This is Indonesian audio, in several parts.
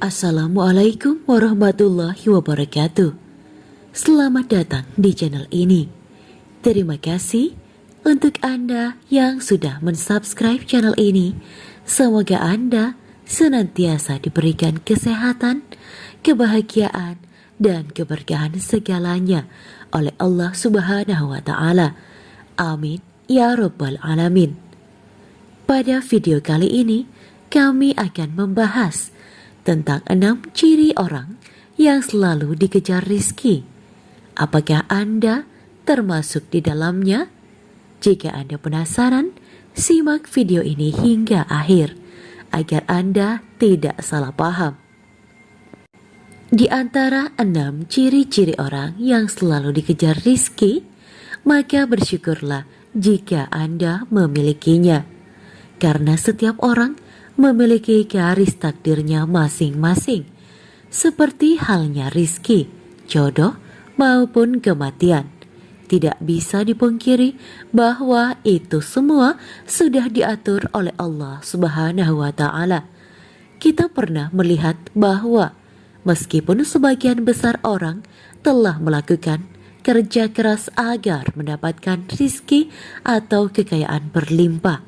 Assalamualaikum warahmatullahi wabarakatuh. Selamat datang di channel ini. Terima kasih untuk Anda yang sudah mensubscribe channel ini. Semoga Anda senantiasa diberikan kesehatan, kebahagiaan, dan keberkahan segalanya oleh Allah Subhanahu wa Ta'ala. Amin ya Rabbal 'Alamin. Pada video kali ini, kami akan membahas tentang 6 ciri orang yang selalu dikejar rizki. Apakah Anda termasuk di dalamnya? Jika Anda penasaran, simak video ini hingga akhir agar Anda tidak salah paham. Di antara 6 ciri-ciri orang yang selalu dikejar rizki, maka bersyukurlah jika Anda memilikinya. Karena setiap orang memiliki garis takdirnya masing-masing, seperti halnya rizki, jodoh, maupun kematian. Tidak bisa dipungkiri bahwa itu semua sudah diatur oleh Allah Subhanahu wa Ta'ala. Kita pernah melihat bahwa meskipun sebagian besar orang telah melakukan kerja keras agar mendapatkan rizki atau kekayaan berlimpah,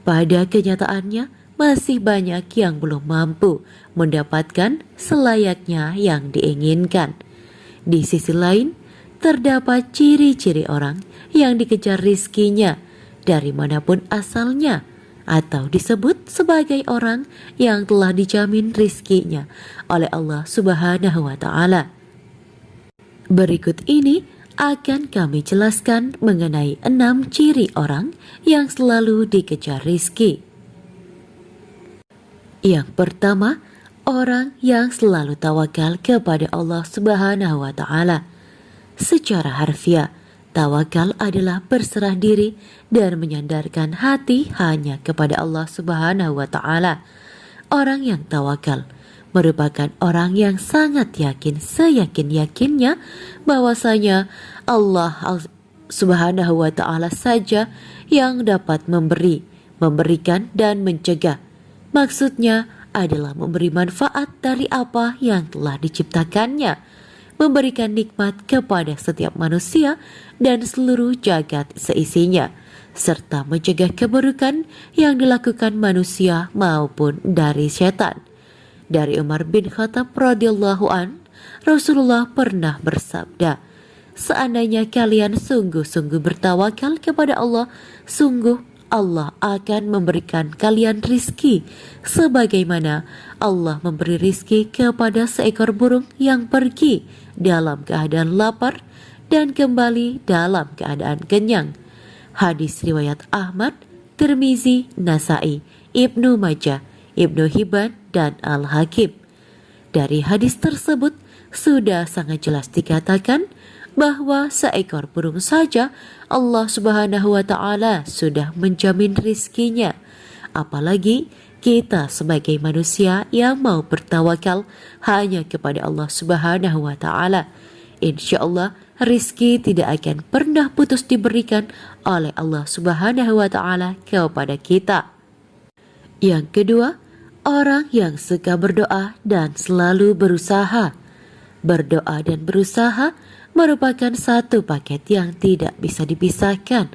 pada kenyataannya masih banyak yang belum mampu mendapatkan selayaknya yang diinginkan. Di sisi lain, terdapat ciri-ciri orang yang dikejar rizkinya dari manapun asalnya, atau disebut sebagai orang yang telah dijamin rizkinya oleh Allah Subhanahu wa Ta'ala. Berikut ini akan kami jelaskan mengenai 6 ciri orang yang selalu dikejar rizki. Yang pertama, orang yang selalu tawakal kepada Allah Subhanahu wa Ta'ala. Secara harfiah, tawakal adalah berserah diri dan menyandarkan hati hanya kepada Allah Subhanahu wa Ta'ala. Orang yang tawakal merupakan orang yang sangat yakin seyakin-yakinnya bahwasanya Allah Subhanahu wa Ta'ala saja yang dapat memberi, memberikan, dan mencegah. Maksudnya adalah memberi manfaat dari apa yang telah diciptakannya, memberikan nikmat kepada setiap manusia dan seluruh jagat seisinya, serta mencegah keburukan yang dilakukan manusia maupun dari setan. Dari Umar bin Khattab radhiyallahu an, Rasulullah pernah bersabda, "Seandainya kalian sungguh-sungguh bertawakal kepada Allah, sungguh Allah akan memberikan kalian rizki sebagaimana Allah memberi rizki kepada seekor burung yang pergi dalam keadaan lapar dan kembali dalam keadaan kenyang." Hadis riwayat Ahmad, Tirmizi, Nasai, Ibnu Majah, Ibnu Hibban, dan Al-Hakim. Dari hadis tersebut sudah sangat jelas dikatakan bahwa seekor burung saja Allah Subhanahu wa Ta'ala sudah menjamin rizkinya. Apalagi kita sebagai manusia yang mau bertawakal hanya kepada Allah Subhanahu wa Ta'ala. Insya Allah rizki tidak akan pernah putus diberikan oleh Allah Subhanahu wa Ta'ala kepada kita. Yang kedua, orang yang suka berdoa dan selalu berusaha. Berdoa dan berusaha merupakan satu paket yang tidak bisa dipisahkan.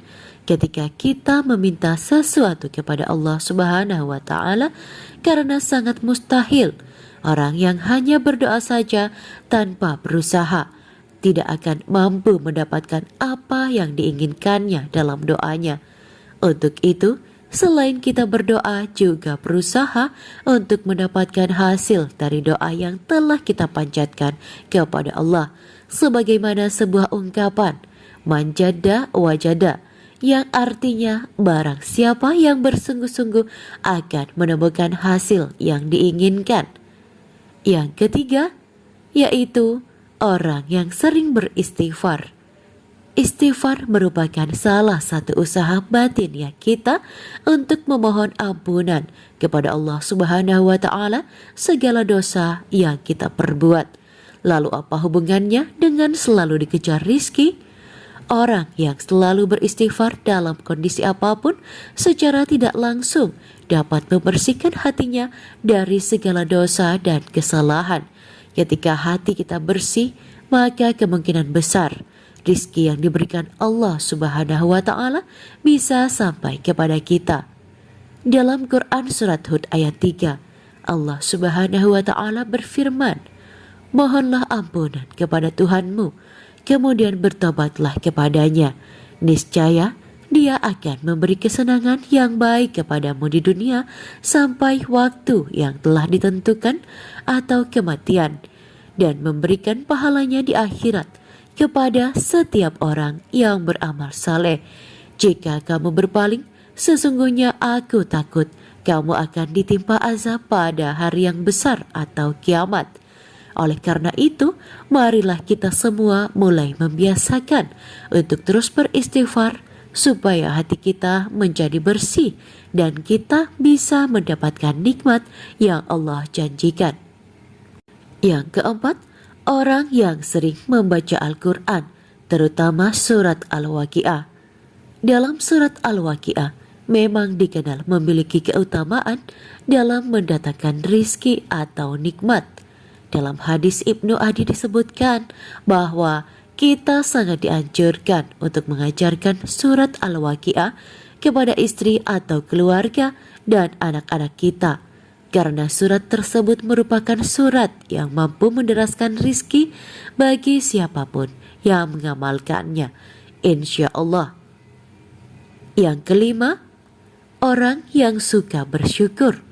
Ketika kita meminta sesuatu kepada Allah Subhanahu wa Ta'ala, karena sangat mustahil orang yang hanya berdoa saja tanpa berusaha tidak akan mampu mendapatkan apa yang diinginkannya dalam doanya. Untuk itu, selain kita berdoa juga berusaha untuk mendapatkan hasil dari doa yang telah kita panjatkan kepada Allah. Sebagaimana sebuah ungkapan, manjada wajada, yang artinya barang siapa yang bersungguh-sungguh akan menemukan hasil yang diinginkan. Yang ketiga, yaitu orang yang sering beristighfar. Istighfar merupakan salah satu usaha batin ya kita untuk memohon ampunan kepada Allah Subhanahu wa Ta'ala segala dosa yang kita perbuat. Lalu apa hubungannya dengan selalu dikejar rizki? Orang yang selalu beristighfar dalam kondisi apapun secara tidak langsung dapat membersihkan hatinya dari segala dosa dan kesalahan. Ketika hati kita bersih, maka kemungkinan besar rizki yang diberikan Allah Subhanahu wa Ta'ala bisa sampai kepada kita. Dalam Quran Surat Hud ayat 3, Allah Subhanahu wa Ta'ala berfirman, "Mohonlah ampunan kepada Tuhanmu, kemudian bertobatlah kepadanya. Niscaya Dia akan memberi kesenangan yang baik kepadamu di dunia sampai waktu yang telah ditentukan atau kematian, dan memberikan pahalanya di akhirat kepada setiap orang yang beramal saleh. Jika kamu berpaling, sesungguhnya aku takut kamu akan ditimpa azab pada hari yang besar atau kiamat. Oleh karena itu, marilah kita semua mulai membiasakan untuk terus beristighfar supaya hati kita menjadi bersih dan kita bisa mendapatkan nikmat yang Allah janjikan." Yang keempat, orang yang sering membaca Al-Quran, terutama surat Al-Waqiah. Dalam surat Al-Waqiah memang dikenal memiliki keutamaan dalam mendatangkan rizki atau nikmat. Dalam hadis Ibnu Adi disebutkan bahwa kita sangat dianjurkan untuk mengajarkan surat Al-Waqiah kepada istri atau keluarga dan anak-anak kita, karena surat tersebut merupakan surat yang mampu menderaskan rizki bagi siapapun yang mengamalkannya, insya Allah. Yang kelima, orang yang suka bersyukur.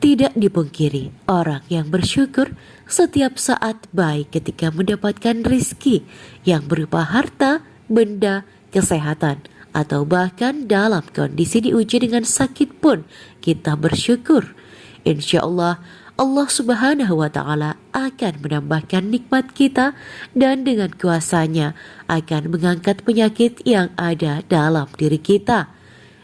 Tidak dipungkiri, orang yang bersyukur setiap saat baik ketika mendapatkan rizki yang berupa harta, benda, kesehatan, atau bahkan dalam kondisi diuji dengan sakit pun kita bersyukur. Insya Allah, Allah Subhanahu wa Ta'ala akan menambahkan nikmat kita dan dengan kuasanya akan mengangkat penyakit yang ada dalam diri kita.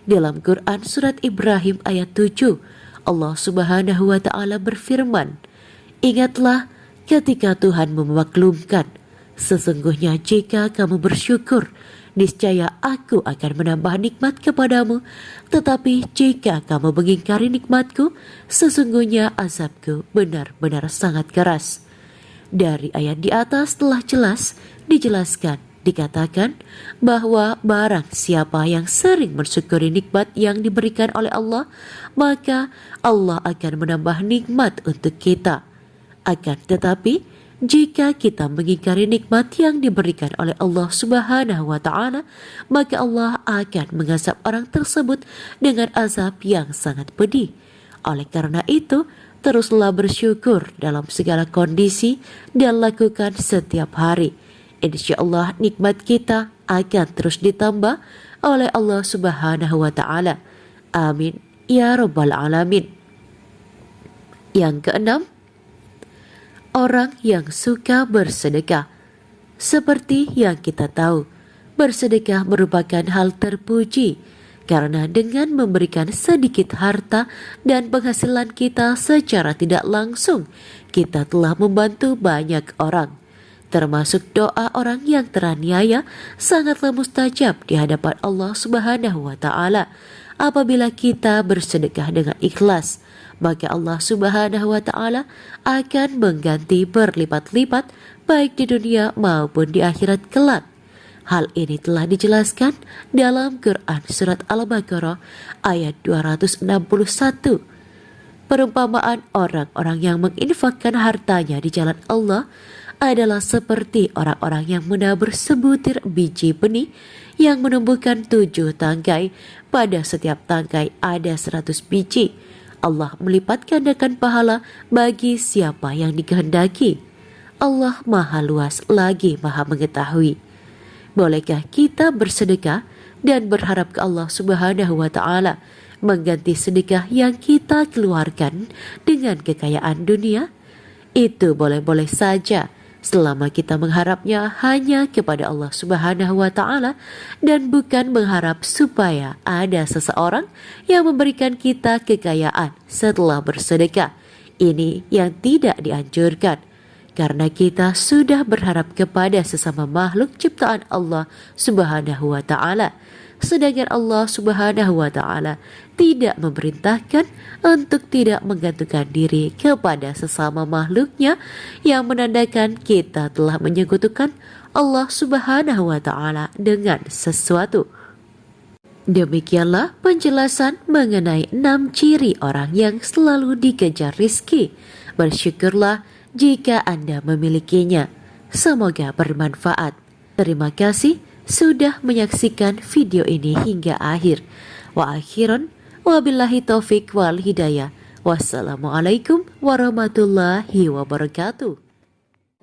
Dalam Quran Surat Ibrahim ayat 7, Allah Subhanahu wa Ta'ala berfirman, "Ingatlah ketika Tuhan memaklumkan, sesungguhnya jika kamu bersyukur, niscaya aku akan menambah nikmat kepadamu. Tetapi jika kamu mengingkari nikmatku, sesungguhnya azabku benar-benar sangat keras." Dari ayat di atas telah jelas dijelaskan, dikatakan bahwa barang siapa yang sering mensyukuri nikmat yang diberikan oleh Allah, maka Allah akan menambah nikmat untuk kita. Akan tetapi, jika kita mengingkari nikmat yang diberikan oleh Allah Subhanahu wa Ta'ala, maka Allah akan mengazab orang tersebut dengan azab yang sangat pedih. Oleh karena itu, teruslah bersyukur dalam segala kondisi dan lakukan setiap hari. Insya Allah nikmat kita akan terus ditambah oleh Allah Subhanahu wa Ta'ala. Amin ya Rabbal Alamin. Yang keenam, orang yang suka bersedekah. Seperti yang kita tahu, bersedekah merupakan hal terpuji karena dengan memberikan sedikit harta dan penghasilan kita secara tidak langsung, kita telah membantu banyak orang. Termasuk doa orang yang teraniaya sangatlah mustajab di hadapan Allah Subhanahu wa Ta'ala. Apabila kita bersedekah dengan ikhlas, maka Allah Subhanahu wa Ta'ala akan mengganti berlipat-lipat baik di dunia maupun di akhirat kelak. Hal ini telah dijelaskan dalam Quran Surat Al-Baqarah ayat 261. Perumpamaan orang-orang yang menginfakkan hartanya di jalan Allah adalah seperti orang-orang yang menabur sebutir biji benih yang menumbuhkan 7 tangkai. Pada setiap tangkai ada 100 biji. Allah melipat gandakan pahala bagi siapa yang dikehendaki. Allah Maha Luas lagi Maha Mengetahui. Bolehkah kita bersedekah dan berharap ke Allah Subhanahu wa Ta'ala mengganti sedekah yang kita keluarkan dengan kekayaan dunia? Itu boleh-boleh saja, selama kita mengharapnya hanya kepada Allah Subhanahu wa Ta'ala dan bukan mengharap supaya ada seseorang yang memberikan kita kekayaan setelah bersedekah. Ini yang tidak dianjurkan, karena kita sudah berharap kepada sesama makhluk ciptaan Allah Subhanahu wa Ta'ala. sedangkan Allah Subhanahu wa Ta'ala tidak memerintahkan untuk tidak menggantungkan diri kepada sesama makhluknya, yang menandakan kita telah menyekutukan Allah Subhanahu wa Ta'ala dengan sesuatu. Demikianlah penjelasan mengenai 6 ciri orang yang selalu dikejar rizki. Bersyukurlah jika Anda memilikinya. Semoga bermanfaat. Terima kasih sudah menyaksikan video ini hingga akhir. Wa akhiran, wabillahi taufik wal hidayah. Wassalamualaikum warahmatullahi wabarakatuh.